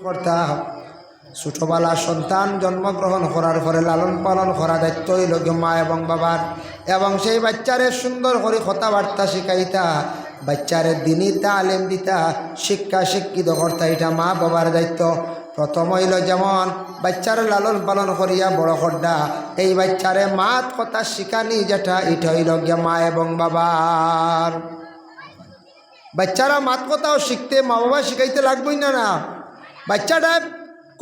কর্তা ছোটবেলা সন্তান জন্মগ্রহণ করার পরে লালন পালন করা দায়িত্ব হইল মা এবং বাবার, এবং সেই বাচ্চারে সুন্দর করে কথাবার্তা শিখাইতা, বাচ্চারে দিনই তালিম দিতা, শিক্ষিত কর্তা, এটা মা বাবার দায়িত্ব। প্রথম হইল যেমন বাচ্চারে লালন পালন করিয়া বড় করডা, এই বাচ্চারে মাত কথা শিখানি যেটা এটা হইল মা এবং বাবার। বাচ্চারা মাত কথাও শিখতে মা বাবা শিখাইতে লাগবই না। বাচ্চাটা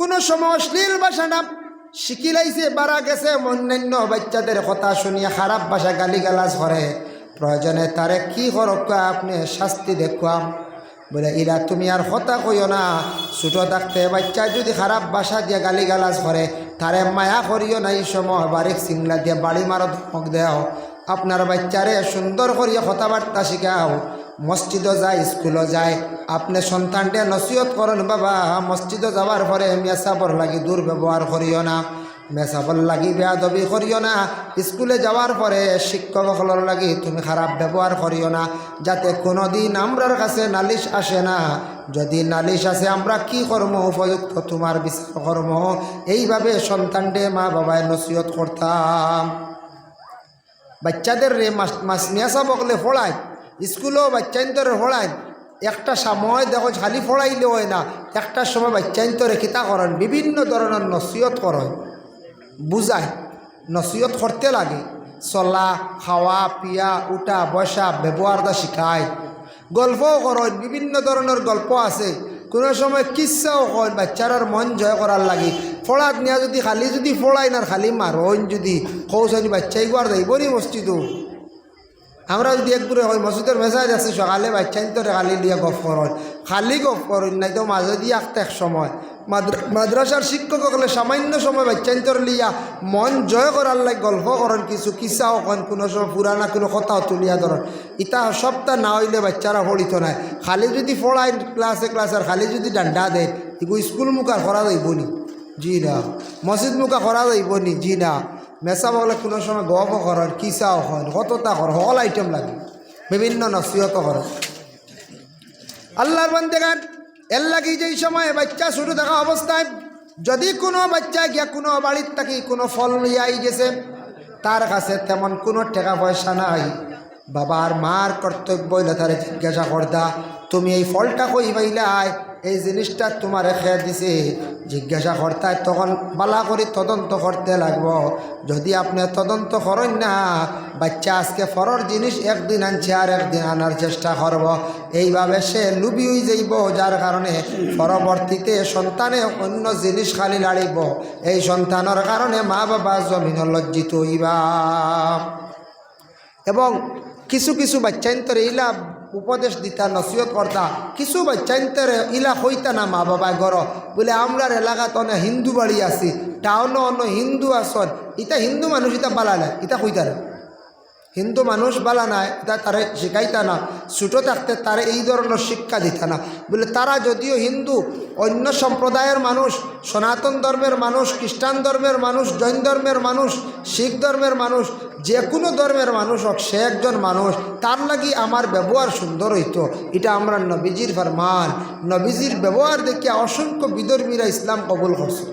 কোনো সময় অশ্লীল ভাষা না শিখিলাইছে, বাড়া গেছে, অন্যান্য বাচ্চাদের কথা শুনিয়া খারাপ ভাষা গালিগালাজ করে, প্রয়োজনে তারে কি করক আপনি শাস্তি দেখুয়াম, বলে ইরা তুমি আর কথা কইও না। ছোটো থাকতে বাচ্চা যদি খারাপ ভাষা দিয়ে গালিগালাজ করে, তারে মায়া করিও না, এই সময় বারিক সিংলা দিয়ে বাড়ি মারো ধমক দেও। আপনার বাচ্চারে সুন্দর করিয়া কথাবার্তা শিখাও, মসজিদও যায়, স্কুলও যায়, আপনি সন্তানটা নসিহত করেন, বাবা মসজিদে যাওয়ার পরে মেসাবর লাগি দুর্ব্যবহার করিও না, মেসাবর লাগি বেয়াদবি করিও না, স্কুলে যাওয়ার পরে শিক্ষকসকলের লাগি তুমি খারাপ ব্যবহার করিও না, যাতে কোনো দিন আমরার কাছে নালিশ আসে না। যদি নালিশ আসে আমরা কি কর্ম উপযুক্ত তোমার বিচার কর্ম। এইভাবে সন্তানটে মা বাবায় নসিহত করতাম। বাচ্চাদের রে মেসা বকলে ফোড়ায়, স্কুলেও বাচ্চাইন্তরে ফোড়ায়, একটা সময় দেখো খালি ফোড়াইলে হয় না, একটা সময় বাচ্চাইন্তরে খিতা করেন, বিভিন্ন ধরনের নসিহত করেন, বুঝায়, নসিহত করতে লাগে, চলা খাওয়া পিয়া উঠা বসা ব্যবহারটা শিখায়, গল্পও করেন, বিভিন্ন ধরনের গল্প আছে, কোনো সময় কিচ্ছাও করেন, বাচ্চারার মন জয় করার লাগে। ফোড়াত নিয়ে যদি খালি যদি ফোড়াই না খালি মারন, যদি কৌশলী বাচ্চাই গুয়ার যাইবনি মসজিদও। আমরা যদি একগুড়ে হয় মসজিদের মেসাজ আছে সকালে বাচ্চাইন্তরে খালি দিয়ে গপ করেন, খালি গপ করেন, নাই তো মাঝে দিয়ে আঁকতে এক সময় মাদ্রাসার শিক্ষকসকলে সামান্য সময় বাচ্চাইন্তর লিয়া মন জয় করার লাগে গল্প করেন, কিছু কিসাও করেন, কোনো সময় পুরানা কোনো কথাও তুলিয়া ধরেন। ইতা সপ্তাহ না হইলে বাচ্চারা পড়িত নাই, খালি যদি পড়ায় ক্লাসে আর খালি যদি ডান্ডা দেয়, এগুলো স্কুল মুখা করা যাইবনি, জি না, মসজিদ মুখা করা যাইবনি, জি না। মেসা বলে কোনো সময় গপ করেন, কিসাও করেন, কতটা করেন, সকল আইটেম লাগে, বিভিন্ন নসিহত করেন। আল্লাহর বান্দাগান এর লাগি যেই সময় বাচ্চা শুরু থাকা অবস্থায় যদি কোনো বাচ্চা গিয়া কোনো বাড়ির থাকি কোনো ফল লইয়াই গেছে, তার কাছে তেমন কোনো টাকা পয়সা নাই, বাবার মার কর্তব্য হইলে তারে জিজ্ঞাসা করদা, তুমি এই ফলটা কই পাইলাই, এই জিনিসটা তোমার খেয়ে দিছে, জিজ্ঞাসা করতায়, তখন বালা করে তদন্ত করতে লাগব। যদি আপনি তদন্ত করেন না, বাচ্চা আজকে ফরর জিনিস একদিন আনছে আর একদিন আনার চেষ্টা করব, এইভাবে সে লুবি হয়ে যাইব, যার কারণে পরবর্তীতে সন্তানে অন্য জিনিস খালি লাড়িব, এই সন্তানের কারণে মা বাবা জমিন লজ্জিত হইবা। এবং কিছু কিছু বাচ্চাইন্তরে ইলা উপদেশ দিতা, নসিহত করতা, কিছু বাচ্চাইন্তরে ইলা হইতা না মা বাবা ঘর, বলে আমরার এলাকাত অনেক হিন্দু বাড়ি আছি, টাউনও অন্য হিন্দু আসন, ইতা হিন্দু মানুষ ইতা বালা নাই, ইতা হইতা না, হিন্দু মানুষ বালা নাই, এটা তারে শিখাইতা না, ছোটো থাকতে তারে এই ধরনের শিক্ষা দিতা না। বলে তারা যদিও হিন্দু, অন্য সম্প্রদায়ের মানুষ, সনাতন ধর্মের মানুষ, খ্রিস্টান ধর্মের মানুষ, জৈন ধর্মের মানুষ, শিখ ধর্মের মানুষ, যে কোনো ধর্মের মানুষ হোক, সে একজন মানুষ, তার লাগি আমার ব্যবহার সুন্দর হইতো, এটা আমরা নবীজির ফরমান। নবীজির ব্যবহার দেখিয়া অসংখ্য বিধর্মীরা ইসলাম কবুল করছে।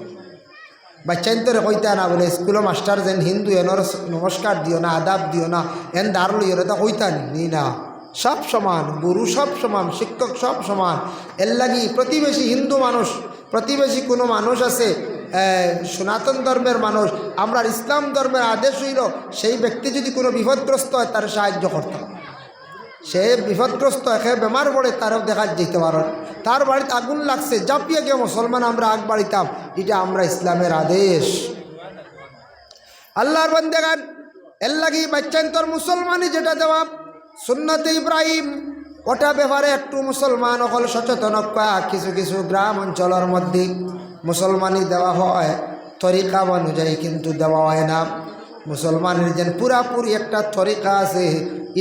বাচ্চাইন্তরে কইতা না, বলে স্কুলের মাস্টার যেন হিন্দু এনর নমস্কার দিও না, আদাব দিও না, এন দাঁড় লইও তা কইতা নি না, সব সমান, গুরু সব সমান, শিক্ষক সব সমান। এর লাগি প্রতিবেশী হিন্দু মানুষ, প্রতিবেশী কোনো মানুষ আছে সনাতন ধর্মের মানুষ, আমরা ইসলাম ধর্মের আদেশ হইল সেই ব্যক্তি যদি কোনো বিপদগ্রস্ত হয় তার সাহায্য করতাম, সে বিপদগ্রস্ত একে বেমার পড়ে তারও দেখা যেতে পারেন, তার বাড়িতে আগুন লাগছে জাপিয়ে গিয়ে মুসলমান আমরা আগ বাড়িতাম, এটা আমরা ইসলামের আদেশ। আল্লাহর বান্দাগান এর লাগি বাচ্চান্তর মুসলমানই যেটা দেওয়া সুন্নতে ইব্রাহিম, ওটা ব্যাপারে একটু মুসলমান অকল সচেতন, কিছু কিছু গ্রাম অঞ্চলের মধ্যে মুসলমানই দেওয়া হয় তরিকা অনুযায়ী, কিন্তু দেওয়া হয় না। মুসলমানের যেন পুরাপুরি একটা তরিকা আছে,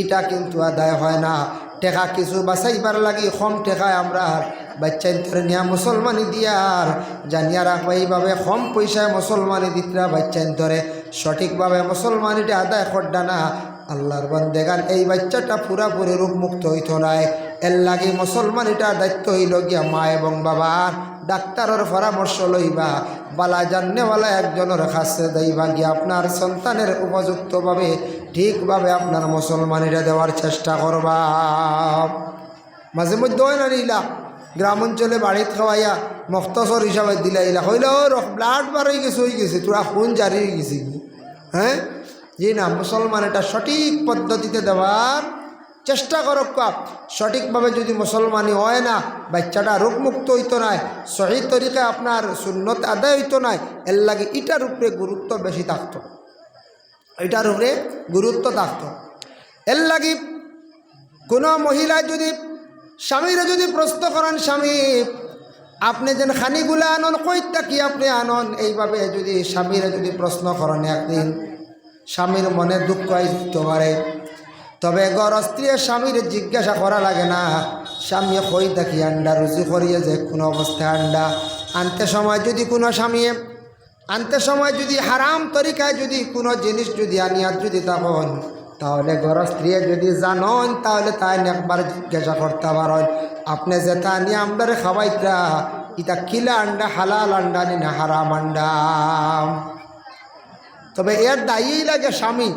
এটা কিন্তু আদায় হয় না। টেকা কিছু বাঁচাইবার লাগি কম টেকায় আমরা বাচ্চাইন্তরে নিয়া মুসলমানি দিয়ার জানিয়া রাখবা, এইভাবে কম পয়সায় মুসলমানি দিতরা বাচ্চাইন্তরে সঠিকভাবে মুসলমানিটা আদায় করডা না। আল্লাহর বান্দাগান এই বাচ্চাটা পুরাপুরি রূপমুক্ত হইত নাই, এর লাগে মুসলমানিটার দায়িত্ব হইল গিয়া মা এবং বাবার। ডাক্তারের পরামর্শ লইবা, বালা জাননেওয়ালা একজনের কাছে যাইবা, গিয়ে আপনার সন্তানের উপযুক্তভাবে ঠিকভাবে আপনার মুসলমানিরা দেওয়ার চেষ্টা করবা। মাঝে মধ্যে হয় না নিলা গ্রাম অঞ্চলে বাড়িত খাওয়াইয়া মখতসর হিসাবে দিলাইলা হইলে ব্লাড বার হয়ে গেছে তোরা খুন জারি হয়ে গেছে। হ্যাঁ জি না, মুসলমান এটা সঠিক পদ্ধতিতে দেওয়ার চেষ্টা করক। সঠিকভাবে যদি মুসলমানি হয় না, বাচ্চাটা রোগমুক্ত হইতো নাই, সহি তরিকায় আপনার সুন্নত আদায় হইতো নাই, এর লাগে এটার উপরে গুরুত্ব বেশি থাকতো, এটার উপরে গুরুত্ব থাকতো। এর লাগে কোনো মহিলা যদি স্বামীরা যদি প্রশ্ন করেন, স্বামী আপনি যেন খানিগুলা আনন কইতা কি আপনি আনন, এইভাবে যদি স্বামীরা যদি প্রশ্ন করেন, একদিন স্বামীর মনে দুঃখ আসতে পারে। তবে গরস্ত্রী স্বামীর জিজ্ঞাসা করা লাগে না, স্বামী কই থাকি আন্ডা রুজি করিয়ে যে কোনো অবস্থায় আন্ডা আনতে সময় যদি কোনো স্বামী আনতে সময় যদি হারাম তরিকায় যদি কোনো জিনিস যদি আনিয়ার যদি তখন, তাহলে গরস্ত্রী যদি জানন তাহলে তাই একবার জিজ্ঞাসা করতে পারেন, আপনি যে তা নিয়ে আমদারে খাওয়াইতা ইটা কিলা আন্ডা, হালাল আন্ডা নি না হারাম আন্ডা। তবে এর দায়ী লাগে স্বামী।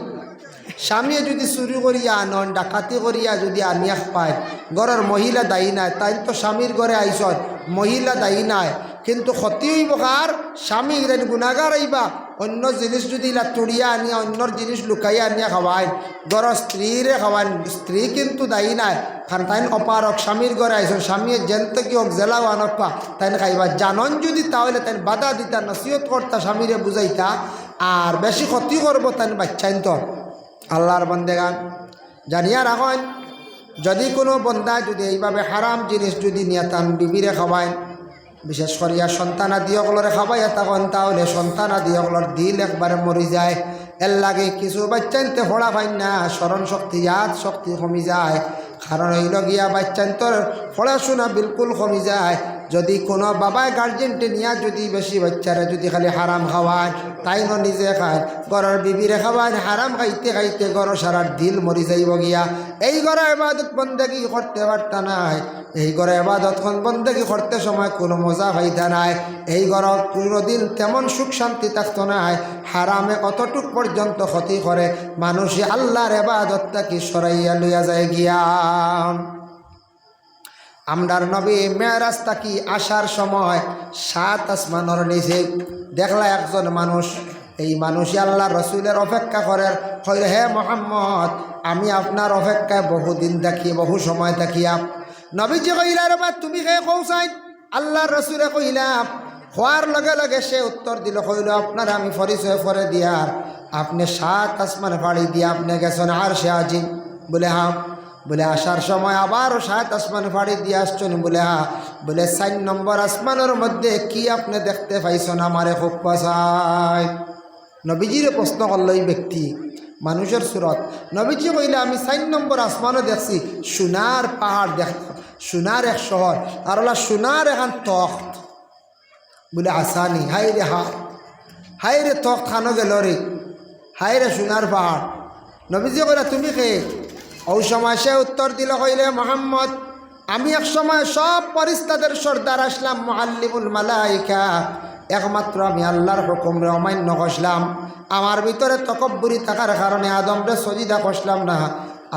স্বামী যদি চুরি করিয়া আনন, ডাকাতি করিয়া যদি আনিয়া পায়, ঘরের মহিলা দায়ী নাই, তাই তো স্বামীর ঘরে আইসন মহিলা দায়ী নাই। কিন্তু ক্ষতি হইব কার? স্বামী গুণাগার হইবা। অন্য জিনিস যদি ইলা তুড়িয়া আনিয়া অন্যর জিনিস লুকাইয়া আনিয়া খাওয়ায়, ঘরের স্ত্রীরে খাওয়ান, স্ত্রী কিন্তু দায়ী নাই। কারণ তাই অপারক স্বামীর ঘরে আইসন, স্বামী যেনতে কি হোক জেলাও আনপা তাই খাইবা। জানন যদি তাহলে তাই বাধা দিতা, নসিহত করতা, স্বামীরে বুঝাইতা। আর বেশি ক্ষতি করবো তাই বাচ্চাইন তো আল্লাহর বন্দেগান জানিয়া রাখেন। যদি কোনো বন্দা যদি এইভাবে হারাম জিনিস যদি নিয়ে তান বিবিরে খাওয়ায়, বিশেষ করিয়া সন্তানাদি অকলরে খাওয়াইয়া তখন, তাহলে সন্তানাদি অকলর দিল একবারে মরি যায়। এর লাগে কিছু বাচ্চাইনতে ফোড়া পাই না, স্মরণ শক্তি ইয়াদ শক্তি কমি যায়। কারণ হইল গিয়া বাচ্চাইন্তর পড়াশোনা বিলকুল কমি যায়। যদি কোনো বাবায় গার্জেনটে নিয়ে যদি বেশি বাচ্চারা যদি খালি হারাম খাওয়ায়, তাই ন নিজে খায়, ঘরের বিবিরে খাওয়ায়, হারাম খাইতে খাইতে ঘর সারার দিল মরি যাইব গিয়া। এই ঘরে ইবাদত বন্দেগি করতে পারতা নাই, এই ঘরে ইবাদত বন্দেগি করতে সময় কোনো মজা পাইতা নাই, এই ঘর কোনোদিন তেমন সুখ শান্তি থাকতো নাই। হারামে কতটুক পর্যন্ত ক্ষতি করে, মানুষে আল্লাহর ইবাদতটাকে সরাইয়া লইয়া যায় গিয়া। আমরার নবী মেরাজ থাকি আসার সময় 7 আসমানের নিচে দেখলা একজন মানুষ। এই মানুষই আল্লাহ রসুলের অপেক্ষা করে, কইলে হে মোহাম্মদ আমি আপনার অপেক্ষায় বহুদিন থাকি, বহু সময় থাকিয়া। নবীজি কইলা রে বা তুমি কে কৌসাই? আল্লাহ রসুলে কইলা, হওয়ার লগে লগে সে উত্তর দিল, কইল আপনার আমি পরিচয় করে দিয়ার, আপনি 7 আসমান ফাড়ি দিয়ে আপনি গেছেন আরশে আজিম। বলে হ্যাঁ। বলে আসার সময় আবার 7 আসমান ফাড়ি দিয়ে আসছেন? বলে হ্যাঁ। বলে 4 নম্বর আসমানের মধ্যে কি আপনি দেখতে পাইছেন আমারে খুব পছায়? নবীজিরে প্রশ্ন করল এই ব্যক্তি, মানুষের সুরত। নবীজি কইলে আমি 4 নম্বর আসমানও দেখছি, সোনার পাহাড় দেখলাম, সোনার এক শহর, আর ওলা সোনার এখন তখ্ত। বলে আসানি, হাই রে হাই রে তখ্ত খানো গেল রে, হাই রে সোনার পাহাড়। নবীজি কইলা তুমি কে? ওই সময় সে উত্তর দিল, কইলে মোহাম্মদ আমি এক সময় সব ফেরেশতাদের সর্দার আসলাম, মুআল্লিমুল মালাইকা, একমাত্র আমি আল্লাহর হুকুমরে অমান্য করলাম। আমার ভিতরে তকব্বুরি থাকার কারণে আদমরে সজিদা করলাম না,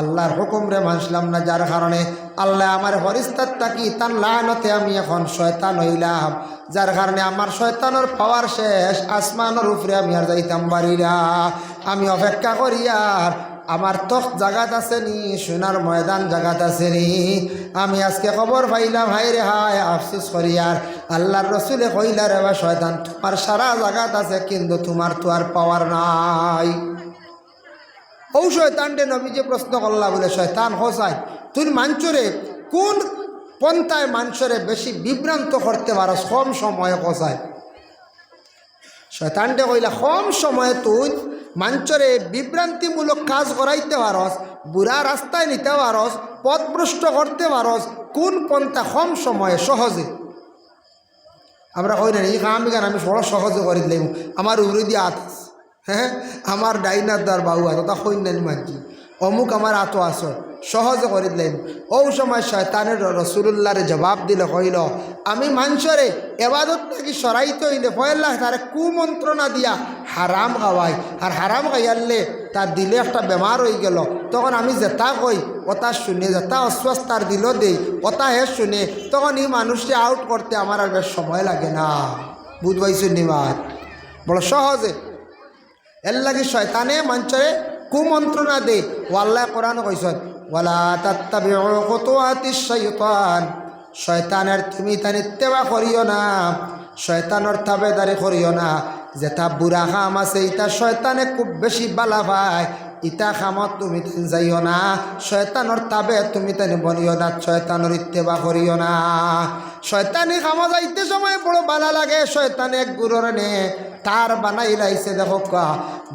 আল্লাহর হুকুমরে মানলাম না, যার কারণে আল্লাহ আমার ফেরেশতার থাকি তার লানতে আমি এখন শয়তান হইলাম, যার কারণে আমার শয়তানের পাওয়ার শেষ, আসমানের উপরে আমি আর যাইতাম পারি না। আমি অপেক্ষা করি আর আমার তখ্ত জাগাত আছে নি, সোনার ময়দান জাগাত আছে নি। আমি আজকে খবর পাইলাম, হাই রে হায় আফসোস করি। আর আল্লাহর রসুলে কইলা রে বা শয়তান তোমার সারা জাগাত আছে, কিন্তু তোমার তো আর পাওয়ার নাই। ও শয়তানটে নবীজি প্রশ্ন করলা, বলে শয়তান হোসাই তুই মাঞ্চরে কোন পন্থায় মানুষরে বেশি বিভ্রান্ত করতে পারস কম সময়ে হোসাই? শয়তানটে কইলা কম সময়ে তুই মানুষরে বিভ্রান্তিমূলক কাজ করাইতে পারস, বুড়া রাস্তায় নিতে পারস, পথভ্রষ্ট করতে পারস, কোন পন্থা কম সময়ে সহজে? আমরা কই না এই কাম গান আমি বড় সহজে করে দিলাম, আমার উড়ি দিয়ে আত, হ্যাঁ আমার ডাইনার দ্বার বাবু আছে তা কই না মানছি, অমুক আমার আতো আস, সহজে করে দিলেন। ও সময় শয়তানের রসুলুল্লাহর জবাব দিল, কইল আমি মানুষরে এবাদত থেকে সরাইতে হইলে পয়লা তার কুমন্ত্রণা দিয়া হারাম খাওয়াই, আর হারাম খাইয়ালে তার দিলে একটা বেমার হয়ে গেল। তখন আমি যেটা কই ওটা শুনে, যেটা অশ্বাস তার দিল দেই ওটা হে শুনে, তখন এই মানুষকে আউট করতে আমার আর বেশ সময় লাগে না। বুধ পাইছো নিমার বড় সহজে। এর লাগে শয়তানে মানুষরে কুমন্ত্রণা দে। ও আল্লাহ কোরআন কইছেন ওয়ালা তাত্তাবিউ খুতুওয়াতিশ শাইতান, শয়তানের তুমি তার ইত্তেবা করিও না, শয়তানের তাবেদারি করিও না। যেটা বুড়া কাম আছে ইটা শয়তানে খুব বেশি বালা পায়, ইটা কামত তুমি যাইও না, শয়তানের তাবে তুমি তাই বনিও না, শয়তানের ইত্তেবা করিও না। শয়তানি কামা যাইতে সময় বড় বালা লাগে, শয়তানে এক গুরুর নে তার বানাই লাইছে। দেখো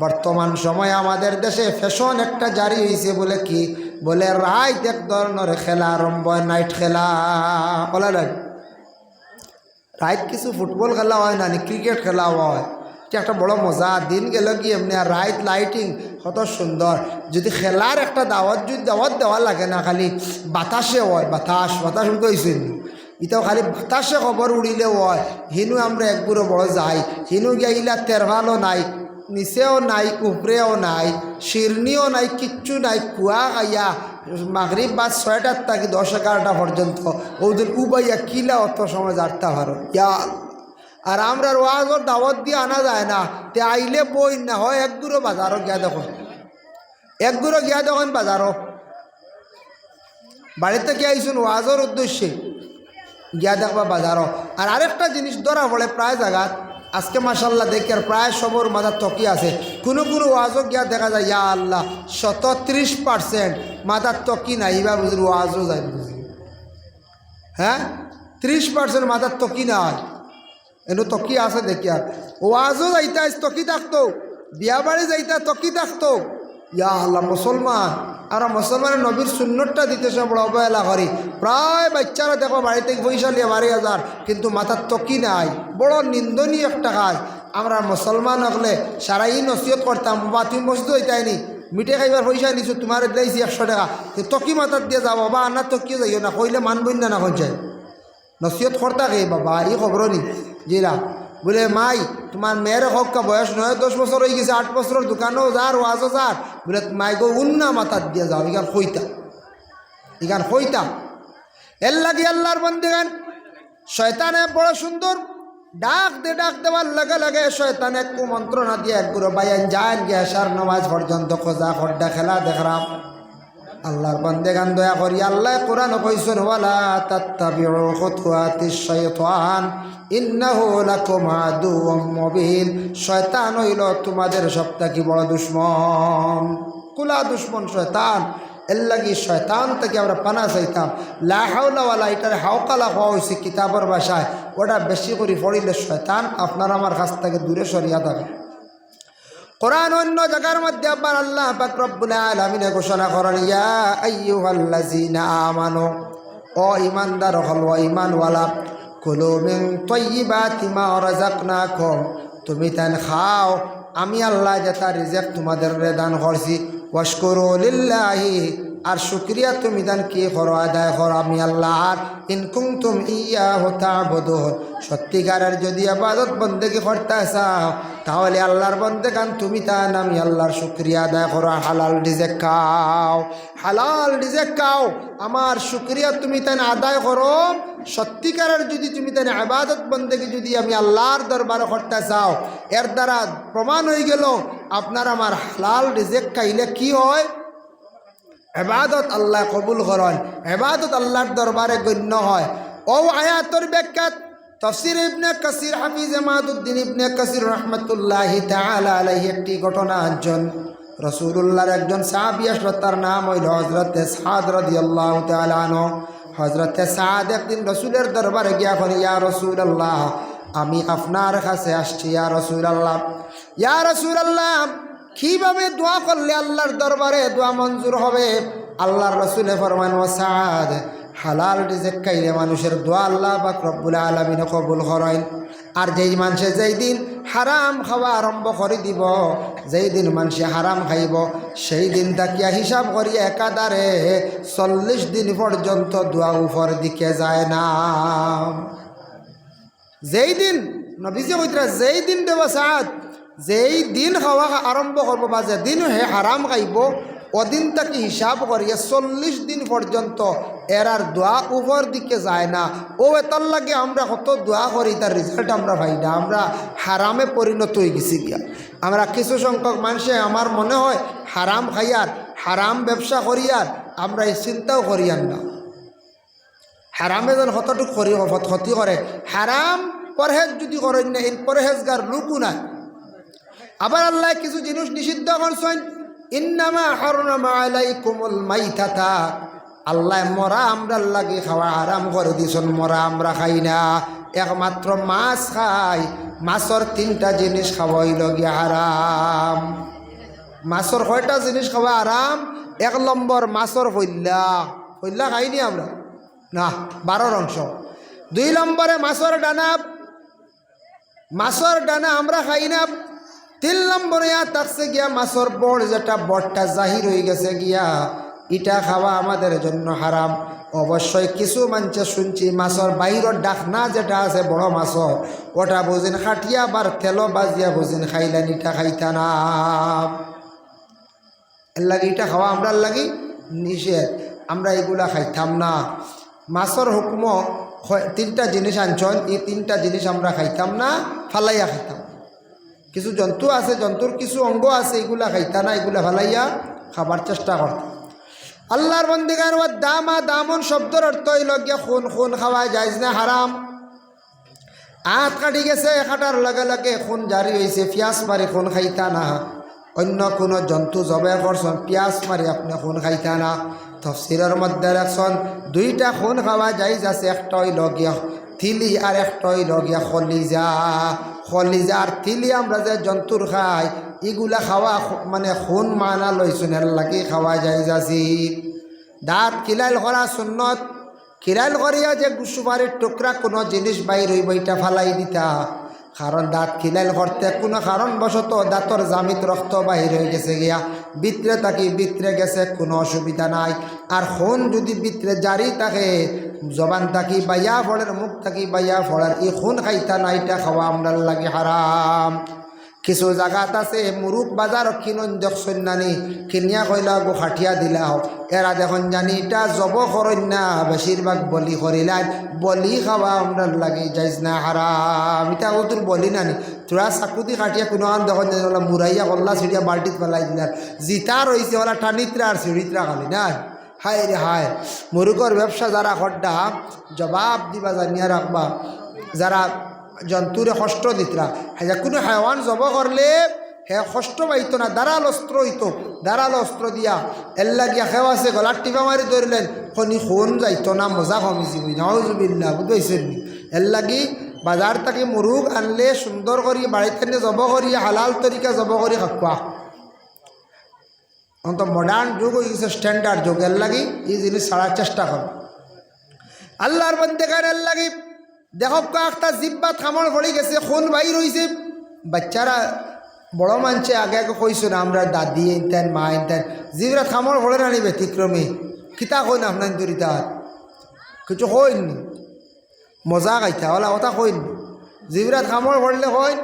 বর্তমান সময়ে আমাদের দেশে ফ্যাশন একটা জারি হয়েছে, বলে কি বলে রাইট এক ধরনের খেলা আরম্ভ, নাইট খেলা বলে রাইট কিছু ফুটবল খেলা হয় না, ক্রিকেট খেলা হয়, এটা একটা বড় মজা। দিন গেল কি এমনি আর রাইট লাইটিং কত সুন্দর। যদি খেলার একটা দাওয়াত যদি দাওয়াত দেওয়া লাগে না, খালি বাতাসে হয়, বাতাস উঠেছে ইতাও খালি বাতাসে খবর উড়িলেও হয়। হিনু আমরা একগুলো বড় যাই, হিনু গিয়া তেরভালও নাই, নিচেও নাই, উপরেও নাই, শিরনিও নাই, কিচ্ছু নাই। কুয়া খাইয়া মাগরিব বা 6টার থেকে 10-11টা পর্যন্ত ওদের উবাইয়া কিলা অত সময় যারতা ভারো ইয়া। আর আমরা ওয়াজর দাওয়াত দিয়ে আনা যায় না, তে আইলে বই না হয় একগুলো বাজারও গিয়া দেখো, একগুলো গিয়া দেখেন বাজারও। বাড়িতে গিয়ে আইসুন ওয়াজর উদ্দেশ্যে গিয়া দেখবা বাজারও। আর আরেকটা জিনিস ধরা পড়ে প্রায় জায়গাত, আজকে মাশাল্লাহ দেখি আর প্রায় সবর মাথার তকি আছে, কোনো ওয়াজও গিয়া দেখা যায় ইয়া আল্লাহ 30% মাথার তকি নাই, বা বুঝলি ওয়াজও যায় বুঝলি। হ্যাঁ 30% মাথার তকি নাই, এনে তকি আছে দেখি। আর ওয়াজও যাইতা তকি থাকতো, বিয়া বাড়ি যাইতা তকি থাকতো। ইয়া আল্লাহ মুসলমান, আর মুসলমানের নবীর সুন্নতটা দিতেছে বড় অবহেলা করি। প্রায় বাচ্চারা দেখো বাড়িতে পয়সা নিয়ে 12,000, কিন্তু মাথার তকি নাই, বড় নিন্দনীয় একটা কাজ। আমরা মুসলমান হলে সারাই নসিহত করতাম, বা তুমি মসজিদ হইতাইনি মিঠে খাইবার পয়সা নিছো, তোমার দিয়েছি 100 টাকা, তকি মাথার দিয়ে যাবো বা আনার তকিয়ে যাইও না, কইলে মানবই না না কঞ্চায় নসিহত করতা গে বাবা। এই খবর নি জিরা বলে মাই তোমার মেয়ের হোক বয়স 9-10 বছর হয়ে গেছে, 8 বছরের দোকানেও যার ওয়াজও যার, বলে মাই গো উন্না মাথার দিয়ে যাও, ইগান হইতা। এর লাগে আল্লাহর বন্দেগান শয়তানে বড় সুন্দর ডাক দেওয়ার লাগে লাগে শয়তানে কুমন্ত্রণা দিয়ে একগুলো বাইন যান গিয়ে আসার নামাজ পর্যন্ত খোঁজা খড্ডা খেলা দেখলাম। আল্লাহর বান্দেগান দয়া করি, আল্লাহ কোরআন কইছেন ওয়ালা তাত্তাবিউ খুতুওয়াতিশ শাইতান ইন্নাহু লাকুম আদুউম মুবিন, শয়তান হইল তোমাদের সবথেকে বড় দুশমন, কুলা দুশমন শয়তান। এর লাগি শয়তান থেকে আমরা পানা চাইতাম। লা হাওলা ওয়ালা এটার হাওকালা হওয়া হয়েছে কিতাবের ভাষায়, ওটা বেশি করে পড়িলে শয়তান আপনার আমার কাছ থেকে দূরে সরিয়া থাকে। কোরআন অন্য জায়গার মধ্যে আবার আল্লাহ পাক রব্বুল আলামিন ঘোষণা করেন ইয়া আইয়ুহাল্লাযীনা আমানু, ও ঈমানদার হল ও ঈমানওয়ালা, কুলু মিন তাইয়্যিবাতি মা রাযাকনাকুম, তুমি তান খাও আমি আল্লাহ যেটা রিজিক তোমাদের দান করছি, ওয়াশকুরু লিল্লাহি, আর শুকরিয়া তুমি দান কি করো আদায় করো আমি আল্লাহর, ইন কুনতুম ইয়াহু তা'বুদুন, সত্যিকারের যদি ইবাদত বন্দেগী করতে চাও তাহলে আল্লাহর বন্দেগান তুমি তান আমি আল্লাহর শুকরিয়া আদায় করো, হালাল রিজিক খাও, হালাল রিজিক খাও, আমার শুকরিয়া তুমি তান আদায় করো। সত্যিকারের যদি তুমি তান ইবাদত বন্দেগী যদি আমি আল্লাহর দরবারে করতে চাও, এর দ্বারা প্রমাণ হয়ে গেল আপনার আমার হালাল রিজিক খাইলে কি হয়, ইবাদত আল্লাহ কবুল করেন, ইবাদত আল্লাহর দরবারে গণ্য হয়। ও আয়াতের ব্যাখ্যা তাফসীর ইবনে কাসির হাফিজ ইমাদউদ্দিন ইবনে কাসির রাহমাতুল্লাহি তাআলা আলাইহি একটি ঘটনা, একজন রাসূলুল্লাহর একজন সাহাবী আসলো, তার নাম হইল হযরতে সাদ রাদিয়াল্লাহু তাআলা আনহু। হযরতে সাদ একদিন রাসূলের দরবারে গিয়া বলে ইয়া রাসূলুল্লাহ, আমি আপনার কাছে আসছি ইয়া রাসূলুল্লাহ, ইয়া রাসূলুল্লাহ কিভাবে দোয়া করলে আল্লাহর দরবারে দোয়া মঞ্জুর হবে? আল্লাহর রাসূলে ফরমান ও সাদ, হালাল রিজিক খাইলে মানুষের দোয়া আল্লাহ পাক রব্বুল আলামিন কবুল করেন। আর যেই মানুষে যেই দিন হারাম খাওয়া আরম্ভ করে দিব। যেই দিন মানুষে হারাম খাইব সেই দিন তাকিয়া হিসাব করিয়া একাধারে 40 দিন পর্যন্ত দোয়া উপর দিকে যায় না। যেই দিন নবীজি কইতরা যেই দিন দেবসাত যেই দিন খাওয়া আরম্ভ করব বা যেদিন হে হারাম খাইব ওদিন তাকে হিসাব করিয়া 40 দিন পর্যন্ত এরার দোয়া উপর দিকে যায় না। ও এতার লাগে আমরা কত দোয়া করি তার রেজাল্ট আমরা পাই না। আমরা হারামে পরিণত হয়ে গেছি গিয়া। আমরা কিছু সংখ্যক মানুষে আমার মনে হয় হারাম খাইয়ার হারাম ব্যবসা করিয়ার আমরা এই চিন্তাও করিয়ার না। হারামে যেন কতটুকু ক্ষতি করে। হারাম পরহেজ যদি করেন না, এই পরহেজগার লোকও নাই। আবার আল্লাহ কিছু জিনিস নিষিদ্ধ করছেন, ইন্নামা হারামা আলাইকুমুল মাইতাতা, আল্লাহ মরা আমরা লাগে খাওয়া হারাম করে দিয়েছেন। মরা আমরা খাই না, একমাত্র মাছ খাই। মাছের 3টা জিনিস খাওয়া হইল গিয়া হারাম। মাছের কয়টা জিনিস খাওয়া হারাম? 1 নম্বর মাছের হইল্লা খাইনি আমরা না, 12 অংশ। 2 নম্বরে মাছের ডানা আমরা খাই না। 3 নম্বরে তাকছে গিয়া মাছের বড়, যেটা বড়টা জাহির হয়ে গেছে গিয়া, এটা খাওয়া আমাদের জন্য হারাম। অবশ্যই কিছু মানুষে শুনছি মাছের বাইরের ডাকনা যেটা আছে বড় মাছর, ওটা বুঝিন খাটিয়া বার তেল বাজিয়া বুঝিন খাইলেন, এটা খাইতা না। এর লাগে এটা খাওয়া আমরা লাগি নিষেধ, আমরা এগুলা খাইতাম না। মাছের হুকুম 3টা জিনিস আনছন, এই 3টা জিনিস আমরা খাইতাম না, ফালাইয়া খাইতাম। কিছু জন্তু আছে, জন্তুর কিছু অঙ্গ আছে, এগুলা খাইতা না, এগুলা ফালাইয়া খাবার চেষ্টা করতাম। আল্লাহর বন্দেগান ও দামন শব্দের অর্থ হইল গিয়া খুন খাওয়া যাইজ না, হারাম। হাত কাটি গেছে, কাটার লগে লগে খুন জারি হয়েছে, পিয়াজ মারি খুন খাইতা না। অন্য কোনো জন্তু জবে করছেন, পিয়াজ মারি আপনি খুন খাইতা না। তফসিরের মধ্যে রাখছেন 2টা খুন খাওয়া যাইজ আছে, একটা হইল গিয়া থিলি আর একটা হইল গিয়া খলিজা। আর থিলি আমরা যে জন্তুর খাই, এগুলা খাওয়া মানে খুন মানা লইছুন, এর লাগে খাওয়া যাইজ আছে। দাঁত খিলাইল করা সুন্নত, খিলাইল করিয়া যে সুপারির টুকরা কোনো জিনিস বাইর হইব এটা ফালাই দিতা। কারণ দাঁত খিলাইল করতে কোনো কারণবশত দাঁতর জামিত রক্ত বাহির হয়ে গেছে গিয়া, ভিতরে তাকি ভিতরে গেছে, কোনো অসুবিধা নাই। আর খুন যদি ভিতরে জারি থাকে, জবান তাকি বাইয়া ফলের, মুখ তাকি বাইয়া ফলের, এই খুন খাইতা না, এটা খাওয়া আমরা লাগে হারাম। কিছু জায়গাত আছে মুরুখ বাজার কিনুন দেখছেন নানি, কিনিয়া কইলা গো খাটিয়া দিলাও, এরা দেখুন জানি এটা জব করেন না, বেশিরভাগ বলি করিলাম। বলি খাওয়া আমরা লাগে যাইজ না, হারাম। এটা ও তোর বলি নানি, তোরা চাকুতি কাটিয়া কোনো দেখুন জানি ওলা মুরাইয়া কল্লা ছিড়িয়া বাল্টিত পেলাই দিলার, জিতা রয়েছে ওলা টানিতরা আর সিঁড়িতরা খালি না। হায় রে হায়, মুরুখর ব্যবসা যারা খড্ডা জবাব দিবা জানিয়া রাখবা। যারা জন্তুরে কষ্ট দিতরা, হ্যাঁ কোনো হাইওয়ান জব করলে হ্যাঁ কষ্ট পাইতো না, দাঁড়াল অস্ত্র হইতো, দাঁড়াল অস্ত্র দিয়া এর লাগিয়া খেও আছে, গলার টিপা মারি ধরলেন, খনি খুন যাইতো না, মজা কমিছি বুঝি নাউজুবিল্লাহ, বুঝতেছেন? এর লাগি বাজার থেকে মুরুগ আনলে সুন্দর করি বাড়িতে জব করি, হালাল তরিকা জব করি খাওয়া। অন্ত মডার্ন যুগ হয়ে গেছে, স্ট্যান্ডার্ড যুগ, এর লাগি এই জিনিস ছাড়ার চেষ্টা কর। আল্লাহর বন্দেগান এর লাগি দেখো একটা জিব্বা থামড় পড়ে গেছে, খুন বাইর হইছে। বাচ্চারা বড় মানছে আগে আগে কইছো না, আমরা দাদি ইনতেন মা ইনতেন, জিবরা থামড় পড়ে না ব্যতিক্রমী কিতা কইন আপনার দরিতা কিছু কইনি, মজা খাইতা ওলা কথা কইন। জিবরা থামড় পড়লে কইন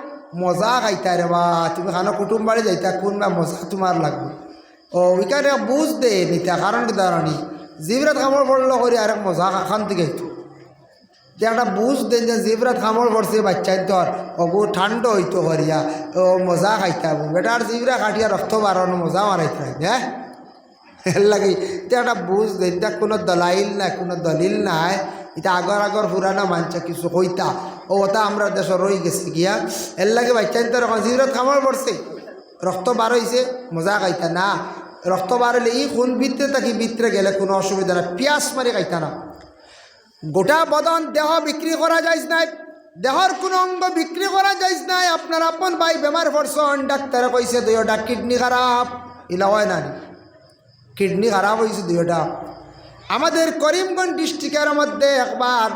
মজা খাইতা রে বা, তুমি খানো কুটুম বাড়ি যাইতা, কোন বা মজা তোমার লাগবে। ও ওইখানে বুঝ দে নিতা, কারণ কি দাঁড়ানি জিবরা থামড় পড়লে করি আরেক মজা খান থেকে যে একটা বুঝ দেন যে জিবরা থামড় পড়ছে বাচ্চার ধর ওগু ঠান্ডা হইতো করিয়া ও মজা খাইতে হবো, বেটার জিবরা কাটিয়া রক্ত বাড়ানো মজা মারাইতে হয়। হ্যাঁ এর লাগে এটা একটা বুঝ দেন, এটা কোনো দলাইল নাই, কোনো দলিল নাই, এটা আগর পুরানো মানছে কিছু কইতা ও ওটা আমরা দেশ রয়ে গেছে গিয়া। এর লাগে বাচ্চার ধর জিবরা থামড় পড়ছে রক্ত বার হয়েছে মজা খাইতা না, রক্ত বার হলে ই খুন ভিতরে থাকি ভিতরে গেলে কোনো অসুবিধা না, পিয়াস মারি খাইতা না। গোটা বদন দেহ বিক্রি করা যাইজ নাই, দেহর কোনো অঙ্গ বিক্রি করা যাইজ নাই। আপনার আপন ভাই বেমার পড়ছেন, ডাক্তারে কইছে 2টা কিডনি খারাপ, ইলা হয় না, কিডনি খারাপ হয়েছে 2টা। আমাদের করিমগঞ্জ ডিস্ট্রিক্টের মধ্যে একবার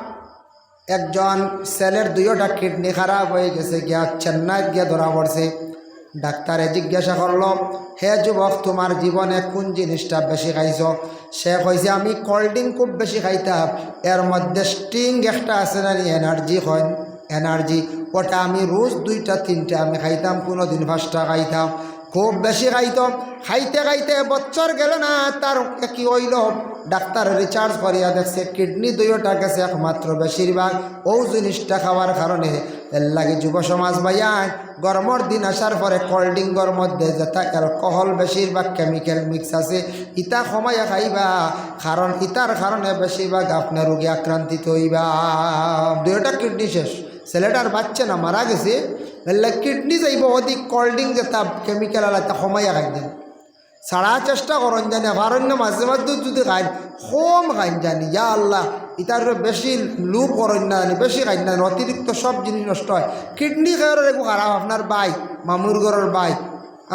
একজন ছেলের দুইটা কিডনি খারাপ হয়ে গেছে গিয়া চেন্নাইত গিয়া ধরা পড়ছে। ডাক্তারে জিজ্ঞাসা করলো, হে যুবক, তোমার জীবনে কোন জিনিসটা বেশি খাইছ? সে কইছে, আমি কোল্ড ড্রিঙ্ক খুব বেশি খাইতাম, এর মধ্যে স্টিং একটা আছে না, এনার্জি হয়, এনার্জি, ওটা আমি রোজ 2-3টা আমি খাইতাম, কোনো দিন 5টা খাইতাম, খুব বেশি খাইতাম। খাইতে খাইতে বছর গেল না, তার কি হইল, ডাক্তার রিচার্জ করিয়া দেখছে কিডনি 2টা গেছে একমাত্র, বেশিরভাগ ও জিনিসটা খাওয়ার কারণে। এর লাগে যুব সমাজ ভাইয়া, গরমের দিন আসার পরে কোল্ড ড্রিঙ্কর মধ্যে যেটা অ্যালকোহল বেশিরভাগ কেমিক্যাল মিক্স আছে, ইটা কমাইয়া খাইবা, কারণ ইটার কারণে বেশিরভাগ আপনার রোগে আক্রান্তিত হইবা। 2টা কিডনি শেষ, ছেলেটার বাচ্চা না মারা গেছে, কিডনি যাইব অধিক কোল্ড ড্রিঙ্ক যেটা কেমিক্যাল আলাদা কমাইয়া খাই দেন। সারা চেষ্টা করেন জানি কারণ মাঝে মাঝে যদি খাই কম খাইন জানি, ইয়া আল্লাহ, ইটার বেশি লুপ করেন না জানি, বেশি খাইন না, অতিরিক্ত সব জিনিস নষ্ট হয়। কিডনি খাওয়ার একটু খারাপ, আপনার ভাই, মামুর ঘরের ভাই,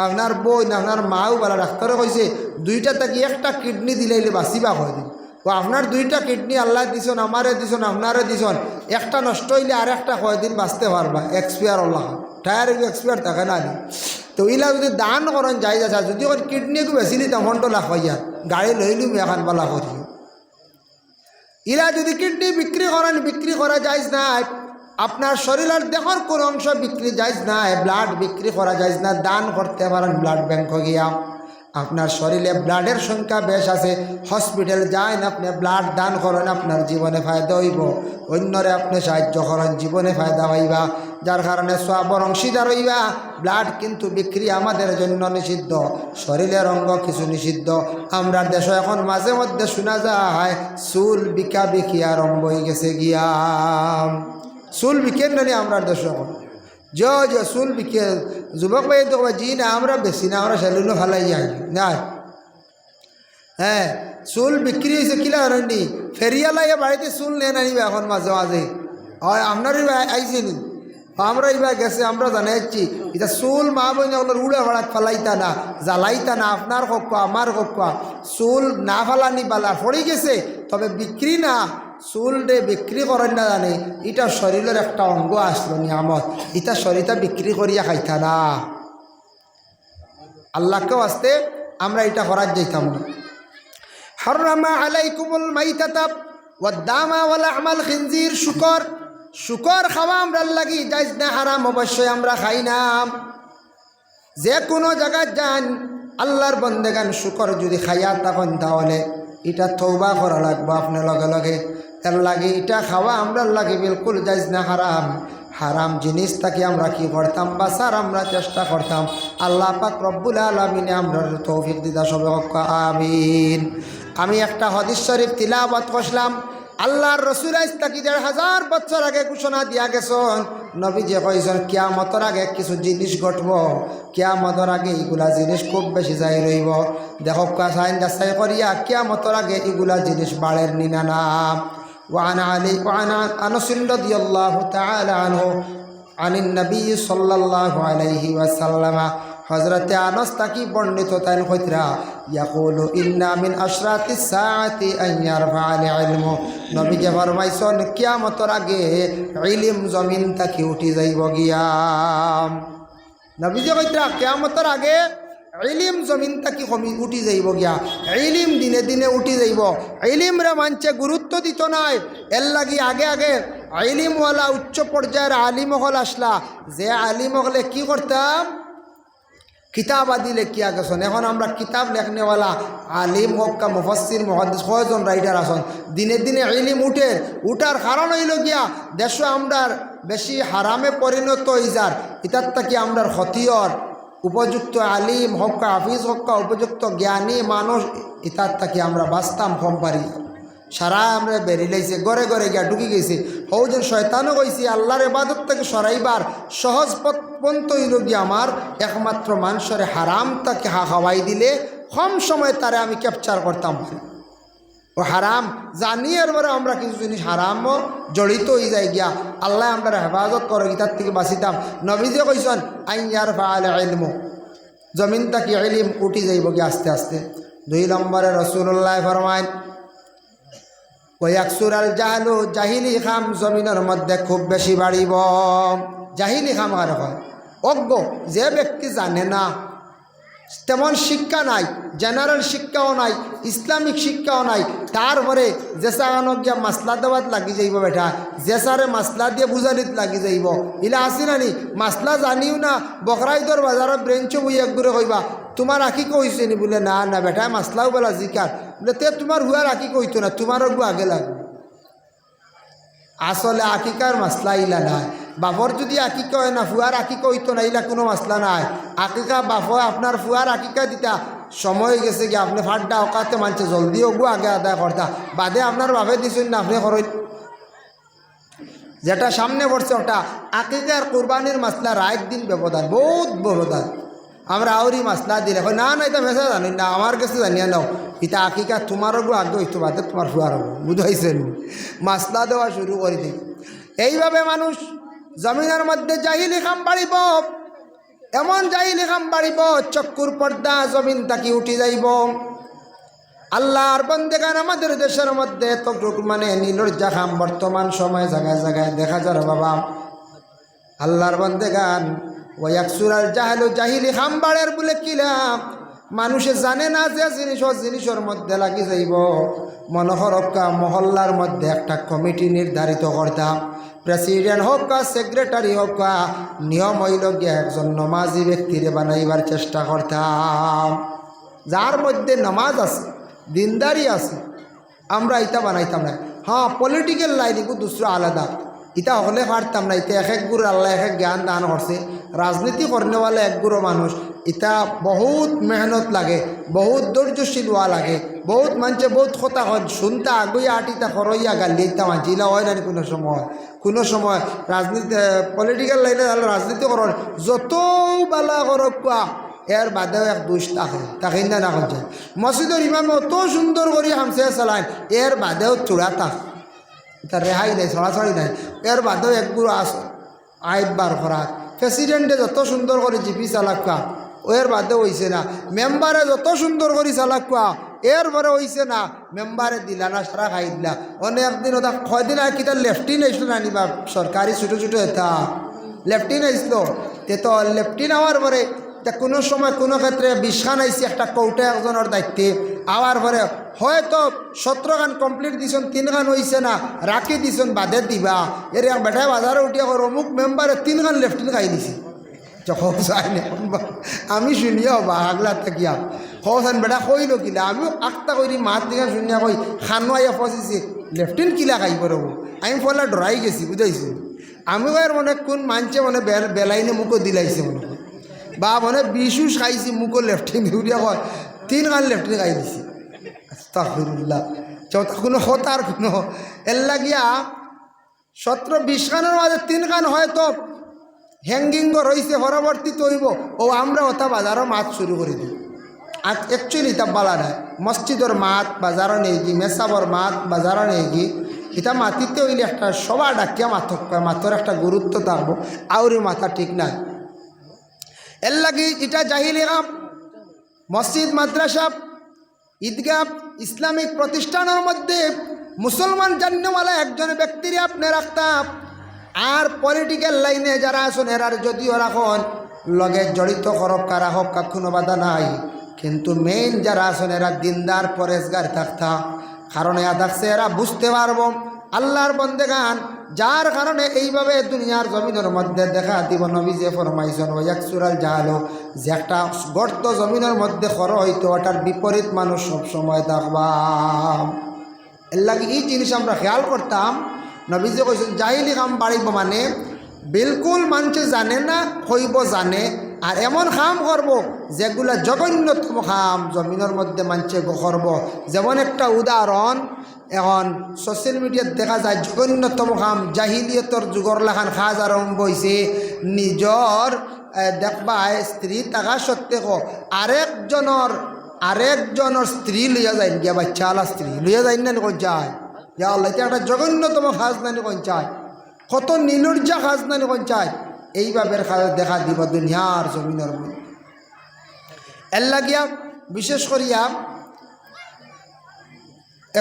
আপনার বই না আপনার মাও বলা, ডাক্তারে কইছে 2টা থেকে 1টা কিডনি দিলে বাঁচিবা হয় দিন। ও আপনার 2টা কিডনি আল্লাহ দিছন, আমারে দিছন, আপনারে দিছন, একটা নষ্ট হইলে আর একটা কয়দিন বাঁচতে পারবা, এক্সপায়ার আল্লাহ টায়ার এক্সপায়ার থাকে না। তো ইলা যদি দান করেন যাই যা, যদি কিডনিকে বেশি নিতাম 1 লাখ হইয়া, গাড়ি লইলুম এখন বলা করি। ইলা যদি কিডনি বিক্রি করেন, বিক্রি করা যায় না, আপনার শরীরের দেহর কোন অংশ বিক্রি যায় না, ব্লাড বিক্রি করা যায় না, দান করতে পারেন ব্লাড ব্যাংকে গিয়া। আপনার শরীরে ব্লাডের সংখ্যা বেশ আছে, হসপিটাল যান, আপনি ব্লাড দান করেন, আপনার জীবনে ফায়দা হইব, অন্যরে আপনি সাহায্য করেন, জীবনে ফায়দা হইবা, যার কারণে সওয়াবের অংশীদার হইবা। ব্লাড কিন্তু বিক্রি আমাদের জন্য নিষিদ্ধ, শরীরের অঙ্গ কিছু নিষিদ্ধ। আমরা দেশে এখন মাঝে মধ্যে শোনা যায় চুল বিকা বিকি আরম্ভ হয়ে গেছে গিয়া, চুল বিকেন নানি আমরা দেশে এখন যে চুল বিকে, যুবক ভাই তো জি না আমরা বেশি না, আমরা সেলুনও ফালাই যাই না। হ্যাঁ, চুল বিক্রি হয়েছে কিলা কারণে, ফেরিয়ালাইয়া বাড়িতে চুল নেন আনিবে এখন মাঝে মাঝে, হয় আপনার আইসি নি, আমরা এবার গেছে, আমরা জানাচ্ছি এটা চুল মা বোন উড়ে ভাড়াত ফালাইতা না, জ্বালাইতা না, আপনার কক্কা আমার কক্কা, চুল না ফালানি বালা পড়ে গেছে, তবে বিক্রি না, চুল ডে বিক্রি করেন না জানে, এটা শরীরের একটা অঙ্গ আসলো নিয়ামত, এটা শরীরটা বিক্রি করিয়া খাইতা না। আল্লাহকেও আসতে আমরা এটা করার যাইতাম না। হারামা আলাইকুমুল মাইতাতা ওয়াদ দামা ওয়া লাহমাল খিনজির, শুকর খাওয়া আমরা লাগি যাইজ না, হারাম অবশ্যই আমরা খাই না। যে কোনো জায়গায় যান, আল্লাহর বন্দেগান শুকর যদি খাইয়া তখন, তাহলে এটা তওবা করা লাগবে আপনার লগে লগে। এর লাগে এটা খাওয়া আমরা লাগে বিলকুল যাইজ না, হারাম। হারাম জিনিস তাকে আমরা কি করতাম, বাসার আমরা চেষ্টা করতাম। আল্লাহ পাক রব্বুল আলামিনে আমরা তৌফিক দিদা সবে আমিন। আমি একটা হাদিস শরীফ তিলাওয়াত করলাম, আল্লাহর রসুল আজ তাকি 1000 বছর আগে ঘোষণা দিয়া গেছেন, নবী যে কইছেন কিয়ামতের আগে কিছু জিনিস ঘটব, কিয়ামতের আগে এগুলা জিনিস খুব বেশি যাই রইব। দেখো কাসাইন যাচাই করিয়া কিয়ামতের আগে এগুলা জিনিস বাড়ের নিনা নাম। وعن أنس رضي الله تعالى عنه عن النبي صلى الله عليه وسلم, হযরত আনাস তাকি বর্ণিত তাই কইতরা, ইয়াকুলু ইন্না মিন আশরাতিস সাআতি আন ইয়ারফা'আল ইলমু, নবী যে ফরমাইছেন কিয়ামতের আগে ইলম জমিন তাকি উঠি যাইব গিয়া। নবী যে কইতরা কিয়ামতের আগে ইলিম জমিন তাকি কমি উঠি যাইব গিয়া, ইলিম দিনে দিনে উঠি যাইব। ইলিমরে মানছে গুরুত্ব দিত নাই, এর লাগি আগে আগে ইলিমওয়ালা উচ্চ পর্যায়ের আলিম হল আসলা, যে আলিম হলে কি করতাম, কিতাব আদি লেখিয়া গেছেন। এখন আমরা কিতাব লেখনেওয়ালা আলিম হোক কা মুফাসসির মুহাদ্দিস কয়জন রাইটার আছেন, দিনে দিনে ইলিম উঠার কারণ হইল গিয়া দেশ আমরার বেশি হারামে পরিণত হয়ে যার, ইতার তাকি আমরার ক্ষতির। উপযুক্ত আলিম হোক কা হাফিজ হোক কা উপযুক্ত জ্ঞানী মানুষ, ইতার তাকি আমরা বাঁচতাম কম পারি। সারা আমরা বেরিয়ে লাইছে, ঘরে ঘরে গিয়া ঢুকি গেছে। হৌজন শয়তানও কইছি আল্লাহর ইবাদত থেকে সরাইবার সহজ পথ হইল গিয়া আমার একমাত্র মানুষের হারাম তাকে খাওয়াই দিলে কম সময় তারে আমি ক্যাপচার করতাম। ও হারাম জানিয়ে এরপরে আমরা কিছু জিনিস হারামও জড়িত হয়ে যাই গিয়া, আল্লাহ আমরা হেফাজত করে গিতার থেকে বাঁচিতাম। নবীজি কইছেন আন ইয়ারফা'আল ইলমু, জমিন তাকি ইলম উঠি যাইব গিয়া আস্তে আস্তে। 2 নম্বরে রাসূলুল্লাহ ফরমায় ওয়াকসুরাল জাহলু জাহিলি খাম জমিনের মধ্যে খুব বেশি বাড়িব। জাহিলি খাম আর হয় অজ্ঞ, যে ব্যক্তি জানে না, তেমন শিক্ষা নাই, জেনারেল শিক্ষাও নাই, ইসলামিক শিক্ষাও নাই, তারপরে জেসানো গিয়া মাসলা দেওয়াত লাগি যাইব বেটা, জেসারে মাসলা দিয়ে বুঝানিত লাগি যাইব। ইলা আসি নানি মাসলা জানিও না, বকরাইদর বাজারত ব্রেঞ্চো বই একগুড়ে কইবা তোমার আঁকি কইছে নি? বলে না না বেটা মাসলাও বেলা জিকার। বলে তে তোমার হুয়ার আঁকি কইতো না, তোমারও গু আগে লাগবে। আসলে আকিকার মাসলা ইলা নাই। বাপর যদি আকিকা হয় না, ফুয়ার আকিকা হইতো না, ইলা কোনো মাসলা নাই। আকিকা বাপ আপনার ফুয়ার আকিকা দিতা, সময় গেছে গিয়ে আপনি ফাটটা অকাতে মানছে জলদি ওগু আগে আদায় করতা, বাদে আপনার বাপে দিছেন না আপনি করই। যেটা সামনে পড়ছে ওটা আকিকার কোরবানির মাসলা, রাত দিন ব্যবধান, বহুত ব্যবধান। আমরা আউরি মাসলা দিলে না না এটা মেসা জানি না, আমার কাছে জানিয়ে নাও এটা আকিকা তোমারও গো আগে হইতো, বাদে তোমার ফুয়ার হবো, বুঝাইছেন? মাসলা দেওয়া শুরু করে দিই। এইভাবে মানুষ জমিনের মধ্যে জাহিলি খাম বাড়িব, এমন জাহিলি খাম বাড়িব চক্ষুর পর্দা জমিন তাকি উঠি যাইব। আল্লাহর বন্দেগান আমাদের দেশের মধ্যে তো মানে নীলজ্জা খাম বর্তমান সময় জায়গায় জায়গায় দেখা যায় বাবা। আল্লাহর বন্দেগান ওয়াকসুরাল জাহলু জাহিলি খাম বাড়ের বলে কিলাম, মানুষে জানে না যে জিনিসের মধ্যে লাগি যাইব। মনোহরক্কা মহল্লার মধ্যে একটা কমিটি নির্ধারিত করতাম, প্রেসিডেন্ট হোক বা সেক্রেটারি হোক বা নিয়ম হইল গিয়ে একজন নমাজি ব্যক্তিরে বানাইবার চেষ্টা করতাম, যার মধ্যে নামাজ আছে, দিনদারি আছে। আমরা ইটা বানাইতাম না। হ্যাঁ পলিটিক্যাল লাইন এগুলো দুসরা আলাদা, ইটা হলে পারতাম না। ইটা এক এক গুরু আল্লাহ এক এক জ্ঞান দান করছে। রাজনীতি করনেওয়ালা এক গুরু মানুষ, ইটা বহুত মেহনত লাগে, বহুত ধৈর্যশীল হওয়া লাগে, বহুত মানুষে বহুত কথা শুনতা আগুইয়া আটিতা খরইয়া গালিতা মাঝিলা হয় না। কোনো সময় রাজনীতি পলিটিক্যাল লাইনে রাজনীতি করার যত বালা করক কোয়া এর বাদেও এক দুষ থাকে, তাকে না করছে। মসজিদের ইমাম অত সুন্দর করে হামসে চালায়, এর বাদেও চূড়া থাক, তার রেহাই নাই, ছড়াছড়ি নাই। এর বাদেও একগুলো আইবার করা। প্রেসিডেন্টে যত সুন্দর করে জিপি চালাকা, এর বাদেও হইছে না। মেম্বারে যত সুন্দর করে চালাকা, এরপরে হইছে না। মেম্বারে দিলা না, সারা খাই দিলা। অনেকদিন ওটা কয়দিন আর কি তার লেফটিন আইসলো না নিবা, সরকারি ছোটো ছোটো এটা লেফটিন আইসলো। তে তো লেফটিন হওয়ার পরে কোনো সময় কোনো ক্ষেত্রে 20 খান আইসি একটা কৌটা একজনের দায়িত্বে। আওয়ার পরে হয়তো 17 খান কমপ্লিট দিছেন, 3 খান হইছে না, রাখি দিছেন বাদে দিবা। এর এক বেটায় বাজারে উঠিয়া অমুক মেম্বারে 3 খান লেফটিন খাই দিছি। যখন চাই না আমি শুনিয়া বা আগলা থাকিয়া হন বেটা কইল কিলা, আমিও আখটা করি মাত দিকে শুনিয়া কই খানোয়াইয়া ফসিছে লেফটিন কিলা খাইব রব। আমি ফলা ডরাই গেছি, বুঝাইছি। আমি এর মনে কোন মানছে মানে বেলাইনে মুখো দিলাইছে মনে বা মানে বিশুষ খাইছি, মুখো লেফটিন উঠিয়া কয় 3 খান লেফটিন খাই দিছি। আস্তাগফিরুল্লাহ। চৌথা কোনো হতার কোনো এর লাগিয়া 17-20 খানের মাঝে 3 খান হয়তো হ্যাঙ্গিং রয়েছে, পরবর্তী তৈব ও আমরা ওটা বাজারও মাছ শুরু করে দিই। আর অ্যাকচুয়ালি তা বলা নাই, মসজিদের মাত বাজারও নেই গি, মেসাবর মাত বাজারও নেই গি। এটা মাতিতে হইলে একটা সবার ডাকিয়া মাথক পায়, মাথর একটা গুরুত্ব থাকবো, আউরি মাথা ঠিক নাই। এর লাগি এটা জাহিলি কাম। মসজিদ, মাদ্রাসা, ঈদগাহ, ইসলামিক প্রতিষ্ঠানের মধ্যে মুসলমান জান্নেওয়ালা একজন ব্যক্তিরে আপনি রাখতাম। আর পলিটিক্যাল লাইনে যারা আছেন এরার যদিও রাখন লগে জড়িত করক কারা হোক, কোনো বাধা নাই। কিন্তু মেইন যারা আছেন এরা দিনদার পরেশগার থাকতা, কারণ এরা থাকছে এরা বুঝতে পারবো আল্লাহর বন্দেগান, যার কারণে এইভাবে দুনিয়ার জমিনের মধ্যে দেখা দিব। নবী যে ফরমাইছেন ওয়াকসুরাল জাহলু, যে একটা গর্ত জমিনের মধ্যে খর হইতো ওটার বিপরীত মানুষ সবসময় থাকবা। এর লাগে এই জিনিস আমরা খেয়াল করতাম। নবী যে কইছেন জাহিলি কাম বাড়িব মানে বিলকুল মানুষে জানে না, হইব জানে, আর এমন কাম করব যেগুলা জঘন্যতম কাম জমিনের মধ্যে মানুষে করব। যেমন একটা উদাহরণ, এখন সোশ্যাল মিডিয়াত দেখা যায় জঘন্যতম কাম, জাহিলিয়তর যুগর লাখান কাজ আরম্ভ হয়েছে। নিজর দেখবা স্ত্রী থাকা সত্ত্বেও আরেকজনের স্ত্রী লইয়া যায় গিয়া, বাচ্চা আলা স্ত্রী লইয়া যায় না কোন যায়। ইয়া আল্লাহ, এটা একটা জঘন্যতম কাজ নানি কোন চায়, কত নীলুর্জা কাজ নানি কোন চায়। এইভাবে দেখা দিব দুনিয়ার জমিনের মধ্যে। এর লাগিয়া বিশেষ করিয়া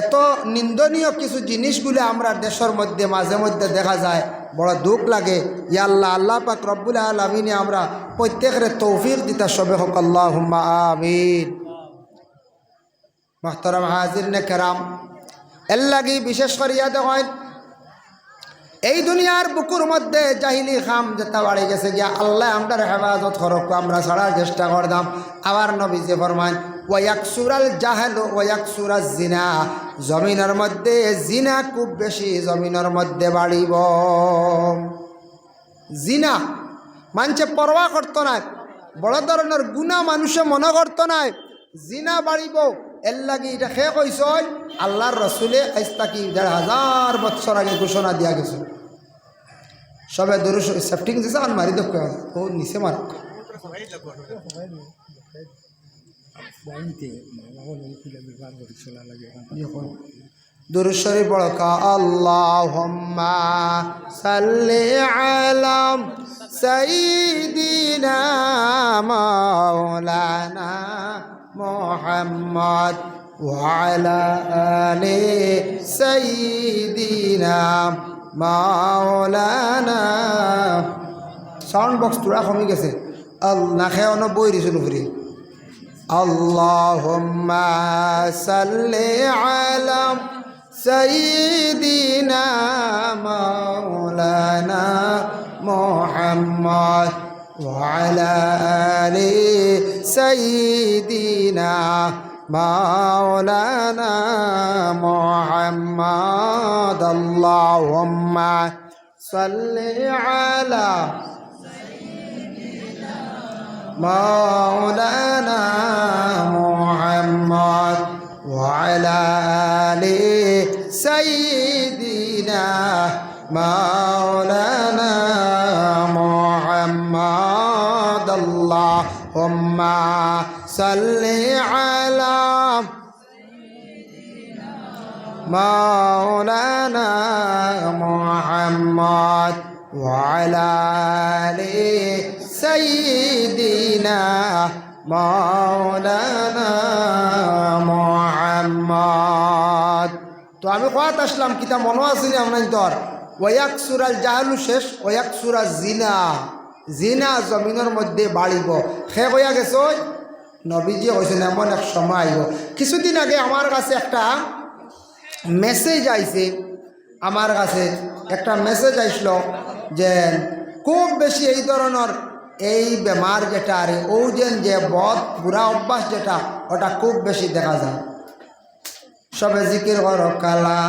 এত নিন্দনীয় কিছু জিনিসগুলো আমরা দেশের মধ্যে মাঝে মধ্যে দেখা যায়, বড় দুঃখ লাগে। ইয়া আল্লাহ, আল্লাহ পাক রব্বুল আলামিনে আমরা প্রত্যেকের তৌফিক দিতা সবে হোক, আল্লাহুম্মা আমিন। মুহতারাম হাজিরিনে কেরাম, এর লাগি বিশেষ করিয়া দেখেন এই দুনিয়ার বুকুর মধ্যে জাহিলি খাম যেটা বাড়ি গেছে গিয়া, আল্লাহ আমরা হেফাজত করক, আমরা ছাড়ার চেষ্টা করতাম। আবার নবীজি ফরমান ওয়াকসুরাল জাহাল ওয়াকসুরাজ জিনা, জমিনের মধ্যে জিনা খুব বেশি জমিনের মধ্যে বাড়িব। জিনা মানুষে পরোয়া করতো না, বড় ধরনের গুনাহ মানুষে মনে করতো না, জিনা বাড়িব। এর লাগি এটা খে কইস আল্লাহর রসুলে আইস্তাকি ১,৫০০ বছর আগে ঘোষণা দিয়া গেছে। সবে দরুদ সেফটিং দিছে আর মারি দেখ ও নিচে মার দরুদ শরীফ পড়ো কা আল্লাহুম্মা সাল্লি আলা সাইয়্যিদিনা মাওলানা মুহাম্মদ ওয়া আলা আলি সাইয়্যিদিনা মাওলানা। সাউন্ড বক্স তোরা কমে গেছে, না খেয়ে অন্য বই দিছিল ফ্রি। আল্লাহুম্মা সাল্লি আলা সাইয়্যিদিনা মাওলানা মুহাম্মদ ওয়া আলা আলি সাইয়্যিদিনা মাওলানা মুহাম্মদ। আল্লাহুম্মা সাল্লি আলা মাওলানা মুহাম্মদ ওয়া আলা আলি সাইয়্যিদিনা মাওলানা মুহাম্মদ। আল্লাহুম্মা সাল্লি আলা মাওলানা মুহাম্মদ ওয়া আলা আলি সাইয়্যিদিনা মাওলানা মুহাম্মদ। তো আমি কত আসলাম কিতা মনে আসেনি আপনার তোর ওয়াকসুরাল জাহালু শেষ, ওয়াকসুরা জিনা, জিনা জমিনের মধ্যে বাড়িব। সে কইয়া গেছ নবীজি কইছেন এমন এক সময় আইব। কিছুদিন আগে আমার কাছে একটা মেসেজ আইছে, আমার কাছে একটা মেসেজ আইসল যে খুব বেশি এই ধরনের এই বেমার যেটা আর ও যে বদ বুড়া অভ্যাস যেটা ওটা খুব বেশি দেখা যায়। সবে জিকির করো লা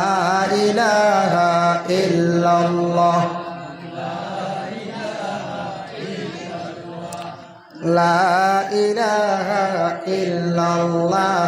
ইলাহা ইল্লাল্লাহ, লা ইলাহা ইল্লাল্লাহ।